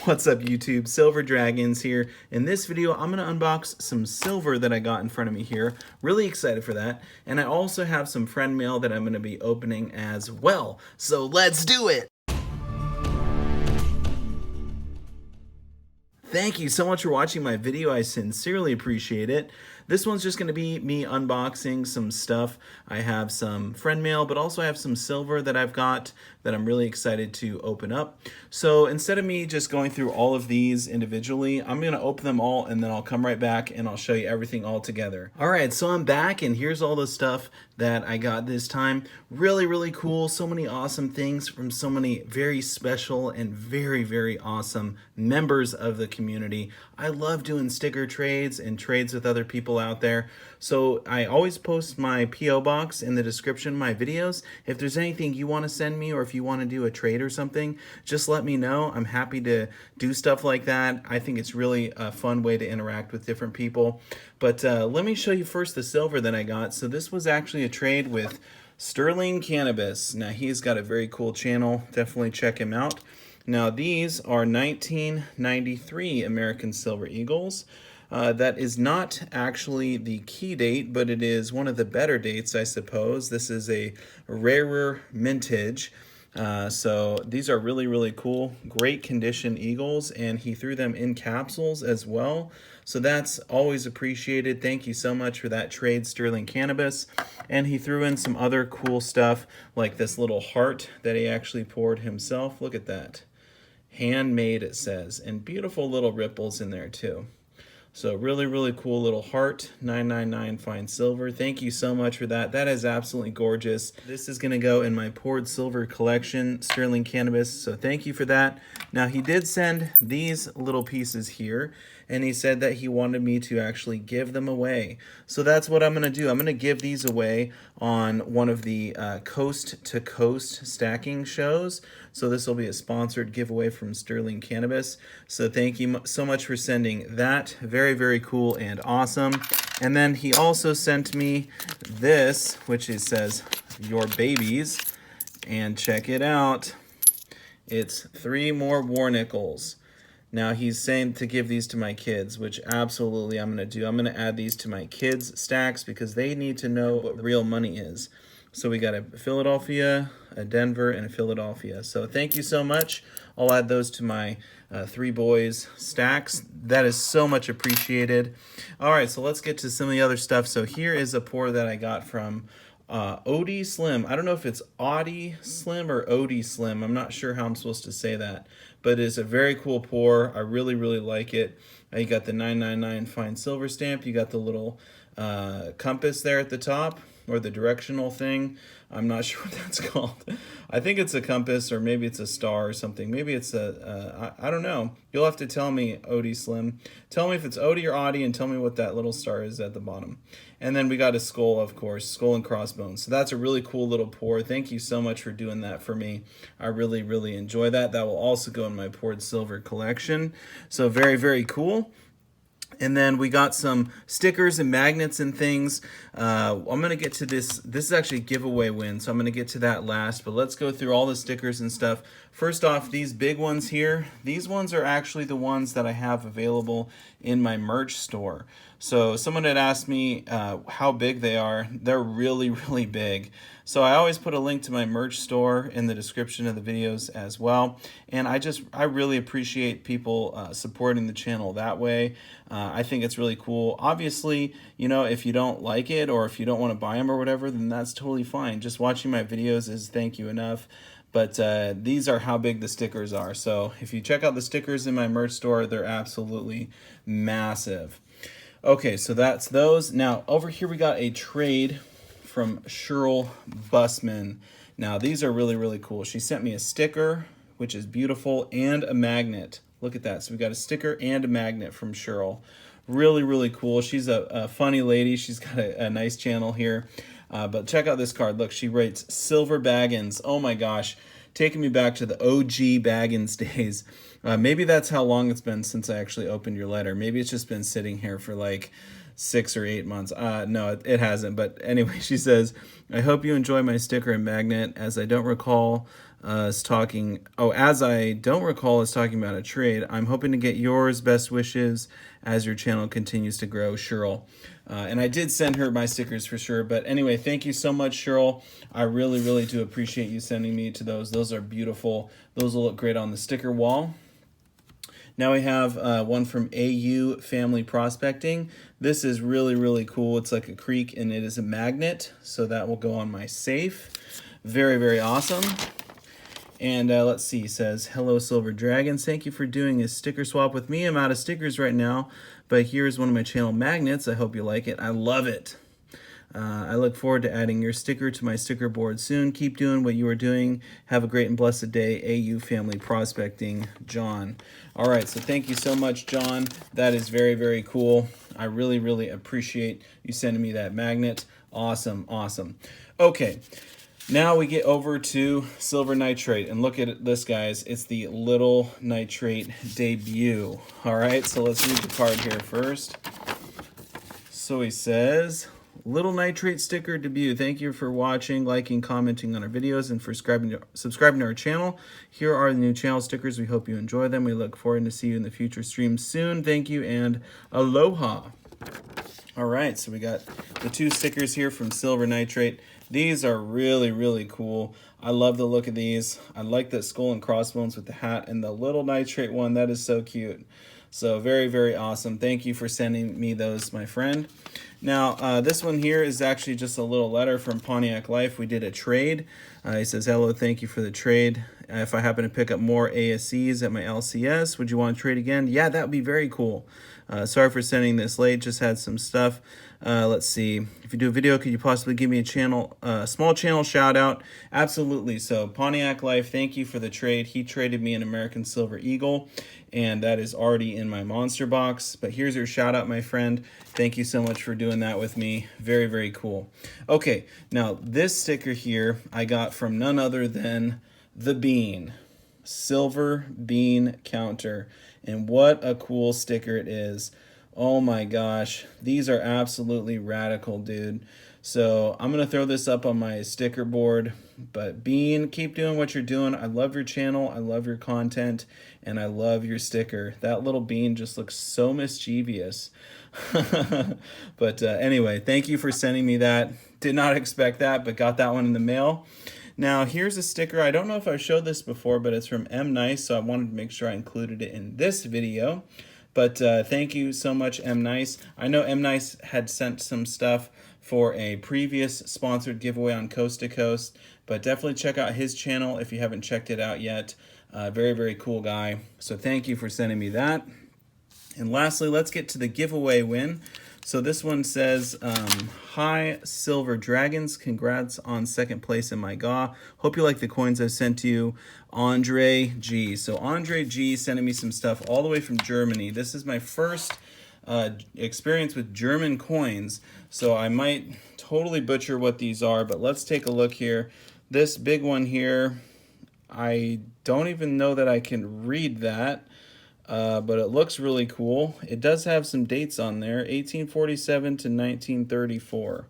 What's up YouTube? Silver Dragons here. In this video, I'm gonna unbox some silver that I got in front of me here. Really excited for that. And I also have some friend mail that I'm gonna be opening as well. So let's do it! Thank you so much for watching my video. I sincerely appreciate it. This one's just going to be me unboxing some stuff. I have some friend mail, but also I have some silver that I've got that I'm really excited to open up. So instead of me just going through all of these individually, I'm going to open them all and then I'll come right back and I'll show you everything all together. All right, so I'm back and here's all the stuff that I got this time. Really, really cool. So many awesome things from so many very special and very, very awesome members of the community. I love doing sticker trades and trades with other people out there. So I always post my P.O. box in the description of my videos. If there's anything you want to send me or if you want to do a trade or something, just let me know. I'm happy to do stuff like that. I think it's really a fun way to interact with different people. But let me show you first the silver that I got. So this was actually a trade with Sterling Cannabis. Now he's got a very cool channel. Definitely check him out. Now these are 1993 American Silver Eagles. That is not actually the key date, but it is one of the better dates, I suppose. This is a rarer mintage. So these are really, really cool, great condition Eagles, and he threw them in capsules as well. So that's always appreciated. Thank you so much for that trade, Sterling Cannabis. And he threw in some other cool stuff like this little heart that he actually poured himself. Look at that. Handmade, it says, and beautiful little ripples in there too. So really, really cool little heart, 999 fine silver. Thank you so much for that. That is absolutely gorgeous. This is gonna go in my poured silver collection, Sterling Cannabis, so thank you for that. Now he did send these little pieces here, and he said that he wanted me to actually give them away. So that's what I'm gonna do. I'm gonna give these away on one of the coast to coast stacking shows. So this will be a sponsored giveaway from Sterling Cannabis. So thank you so much for sending that. Very, very cool and awesome. And then he also sent me this, which it says, your babies. And check it out. It's 3 more war nickels. Now he's saying to give these to my kids, which absolutely I'm gonna do. I'm gonna add these to my kids' stacks because they need to know what real money is. So we got a Philadelphia, a Denver, and a Philadelphia. So thank you so much. I'll add those to my 3 boys stacks. That is so much appreciated. All right, so let's get to some of the other stuff. So here is a pour that I got from Ody Slim. I don't know if it's Ody Slim or Ody Slim. I'm not sure how I'm supposed to say that, but it's a very cool pour. I really, really like it. You got the 999 fine silver stamp. You got the little compass there at the top, or the directional thing. I'm not sure what that's called. I think it's a compass, or maybe it's a star or something. Maybe it's I don't know. You'll have to tell me, Ody Slim. Tell me if it's Ody or Ody, and tell me what that little star is at the bottom. And then we got a skull, of course, skull and crossbones. So that's a really cool little pour. Thank you so much for doing that for me. I really, really enjoy that. That will also go in my poured silver collection. So very, very cool. And then we got some stickers and magnets and things. I'm going to get to this. This is actually a giveaway win, so I'm going to get to that last. But let's go through all the stickers and stuff. First off, these big ones here. These ones are actually the ones that I have available in my merch store. So someone had asked me how big they are. They're really, really big. So I always put a link to my merch store in the description of the videos as well. And I really appreciate people supporting the channel that way. I think it's really cool. Obviously, you know, if you don't like it or if you don't want to buy them or whatever, then that's totally fine. Just watching my videos is thank you enough. But these are how big the stickers are. So if you check out the stickers in my merch store, they're absolutely massive. Okay, so that's those. Now, over here we got a trade from Shirl Bussman. Now, these are really, really cool. She sent me a sticker, which is beautiful, and a magnet. Look at that. So we got a sticker and a magnet from Shirl. Really, really cool. She's a funny lady. She's got a nice channel here. But check out this card. Look, she writes Silver Baggins. Oh my gosh. Taking me back to the OG Baggins days. Maybe that's how long it's been since I actually opened your letter. Maybe it's just been sitting here for like 6 or 8 months. No, it hasn't. But anyway, she says, I hope you enjoy my sticker and magnet, as I don't recall us talking. Oh, as I don't recall us talking about a trade. I'm hoping to get yours. Best wishes as your channel continues to grow, Shirl. And I did send her my stickers for sure. But anyway, thank you so much, Shirl. I really, really do appreciate you sending me to those. Those are beautiful. Those will look great on the sticker wall. Now we have one from AU Family Prospecting. This is really, really cool. It's like a creek, and it is a magnet, so that will go on my safe. Very, very awesome. And let's see, it says, hello, Silver Dragons. Thank you for doing a sticker swap with me. I'm out of stickers right now, but here's one of my channel magnets. I hope you like it. I love it. I look forward to adding your sticker to my sticker board soon. Keep doing what you are doing. Have a great and blessed day. AU Family Prospecting, John. All right, so thank you so much, John. That is very, very cool. I really, really appreciate you sending me that magnet. Awesome, awesome. Okay, now we get over to Silver Nitrate. And look at this, guys. It's the Little Nitrate debut. All right, so let's read the card here first. So he says, Little Nitrate sticker debut. Thank you for watching, liking, commenting on our videos, and for subscribing to our channel. Here are the new channel stickers. We hope you enjoy them. We look forward to see you in the future streams soon. Thank you and aloha. All right, so we got the 2 stickers here from Silver Nitrate. These are really, really cool. I love the look of these. I like the skull and crossbones with the hat, and the Little Nitrate one. That is so cute. So very, very awesome. Thank you for sending me those, my friend. Now, this one here is actually just a little letter from Pontiac Life. We did a trade. He says, hello, thank you for the trade. If I happen to pick up more ASCs at my LCS, would you want to trade again? Yeah, that would be very cool. Sorry for sending this late. Just had some stuff. Let's see. If you do a video, could you possibly give me a small channel shout out? Absolutely. So Pontiac Life, thank you for the trade. He traded me an American Silver Eagle, and that is already in my monster box. But here's your shout out, my friend. Thank you so much for doing that with me. Very, very cool. Okay, now this sticker here I got from none other than the Bean. Silver Bean Counter. And what a cool sticker it is. Oh my gosh, these are absolutely radical, dude. So I'm gonna throw this up on my sticker board. But Bean, keep doing what you're doing. I love your channel, I love your content, and I love your sticker. That little bean just looks so mischievous. But anyway, thank you for sending me that. Did not expect that, but got that one in the mail. Now here's a sticker. I don't know if I've showed this before, but it's from M Nice, so I wanted to make sure I included it in this video. But thank you so much, M Nice. I know M Nice had sent some stuff for a previous sponsored giveaway on Coast to Coast, but definitely check out his channel if you haven't checked it out yet. Very, very cool guy. So thank you for sending me that. And lastly, let's get to the giveaway win. So this one says, hi, Silver Dragons. Congrats on second place in my GAW. Hope you like the coins I've sent to you. Andre G. So Andre G sending me some stuff all the way from Germany. This is my first experience with German coins, so I might totally butcher what these are, but let's take a look here. This big one here, I don't even know that I can read that. But it looks really cool. It does have some dates on there, 1847 to 1934.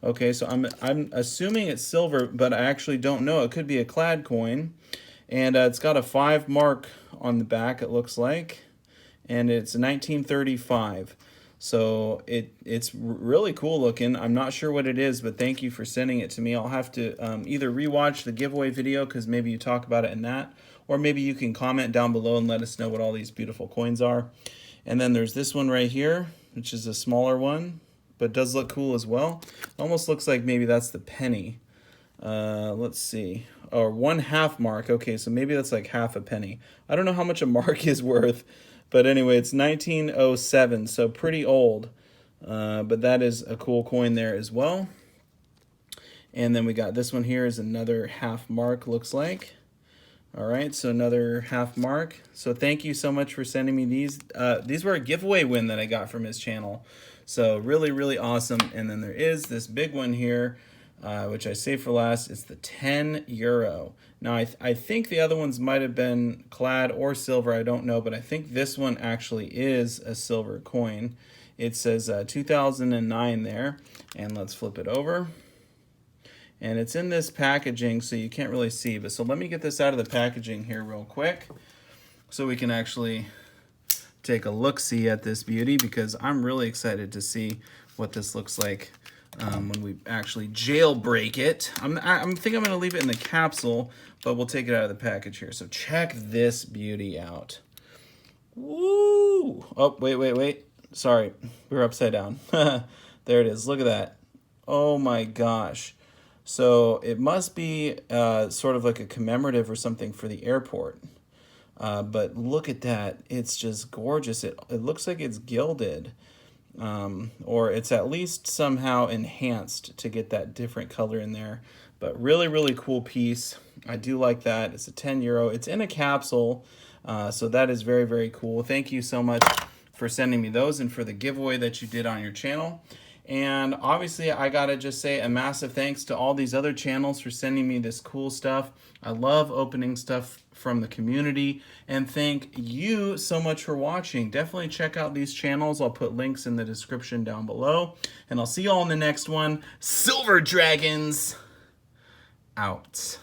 Okay, so I'm assuming it's silver, but I actually don't know. It could be a clad coin. And it's got a 5 mark on the back, it looks like. And it's 1935. So it's really cool looking. I'm not sure what it is, but thank you for sending it to me. I'll have to either rewatch the giveaway video, because maybe you talk about it in that, or maybe you can comment down below and let us know what all these beautiful coins are. And then there's this one right here, which is a smaller one, but does look cool as well. Almost looks like maybe that's the penny. Let's see. Or 1/2 mark. Okay, so maybe that's like half a penny. I don't know how much a mark is worth, but anyway, it's 1907, so pretty old. But that is a cool coin there as well. And then we got this one here is another 1/2 mark, looks like. All right, so another 1/2 mark. So thank you so much for sending me these. These were a giveaway win that I got from his channel. So really, really awesome. And then there is this big one here, which I saved for last. It's the 10 euro. Now, I think the other ones might have been clad or silver. I don't know, but I think this one actually is a silver coin. It says 2009 there, and let's flip it over. And it's in this packaging, so you can't really see. But so let me get this out of the packaging here real quick so we can actually take a look-see at this beauty, because I'm really excited to see what this looks like when we actually jailbreak it. I think I'm going to leave it in the capsule, but we'll take it out of the package here. So check this beauty out. Woo! Oh, wait. Sorry, we're upside down. There it is. Look at that. Oh my gosh. So it must be sort of like a commemorative or something for the airport. But look at that. It's just gorgeous. It looks like it's gilded. Or it's at least somehow enhanced to get that different color in there. But really, really cool piece. I do like that. It's a €10. It's in a capsule. So that is very, very cool. Thank you so much for sending me those and for the giveaway that you did on your channel. And obviously, I gotta just say a massive thanks to all these other channels for sending me this cool stuff. I love opening stuff from the community, and thank you so much for watching. Definitely check out these channels. I'll put links in the description down below, and I'll see you all in the next one. Silver Dragons out.